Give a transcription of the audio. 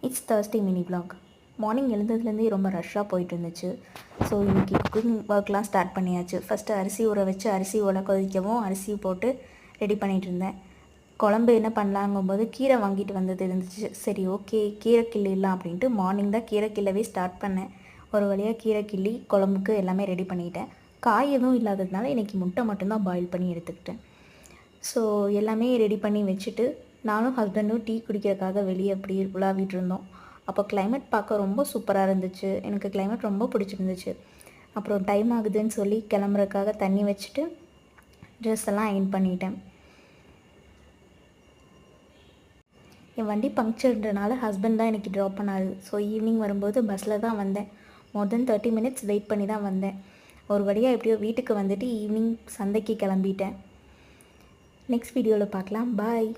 It's Thursday mini vlog. Morning எழுந்ததுலேருந்தே ரொம்ப ரஷ்ஷாக போயிட்டு இருந்துச்சு. ஸோ இன்றைக்கி குக்கிங் ஒர்க்லாம் ஸ்டார்ட் பண்ணியாச்சு. ஃபஸ்ட்டு அரிசி ஊற வச்சு அரிசி உல கொதிக்கவும் அரிசி போட்டு ரெடி பண்ணிகிட்டு இருந்தேன். குழம்பு என்ன பண்ணலாங்கும்போது கீரை வாங்கிட்டு வந்தது இருந்துச்சு. சரி ஓகே கீரை கிள்ளிடலாம் அப்படின்ட்டு மார்னிங் தான் கீரை கிள்ளவே ஸ்டார்ட் பண்ணேன். ஒரு வழியாக கீரை கிள்ளி குழம்புக்கு எல்லாமே ரெடி பண்ணிட்டேன். காய் எதுவும் இல்லாததுனால இன்றைக்கி முட்டை மட்டும்தான் பாயில் பண்ணி எடுத்துக்கிட்டேன். ஸோ எல்லாமே ரெடி பண்ணி வச்சுட்டு நானும் ஹஸ்பண்டும் டீ குடிக்கிறதுக்காக வெளியே அப்படி உலாவிட்டு இருந்தோம். அப்போ கிளைமேட் பார்க்க ரொம்ப சூப்பராக இருந்துச்சு. எனக்கு கிளைமேட் ரொம்ப பிடிச்சிருந்துச்சு. அப்புறம் டைம் ஆகுதுன்னு சொல்லி கிளம்புறதுக்காக தண்ணி வச்சுட்டு ட்ரெஸ் எல்லாம் அயர்ன் பண்ணிட்டேன். என் வண்டி பங்க்சர்ன்றனால ஹஸ்பண்ட் தான் எனக்கு ட்ராப் பண்ணாரு. ஸோ ஈவினிங் வரும்போது பஸ்ஸில் தான் வந்தேன். மோர் தென் 30 minutes வெயிட் பண்ணி தான் வந்தேன். ஒரு வழியாக எப்படியோ வீட்டுக்கு வந்துட்டு ஈவினிங் சந்தைக்கு கிளம்பிட்டேன். நெக்ஸ்ட் வீடியோவில் பார்க்கலாம். பாய்.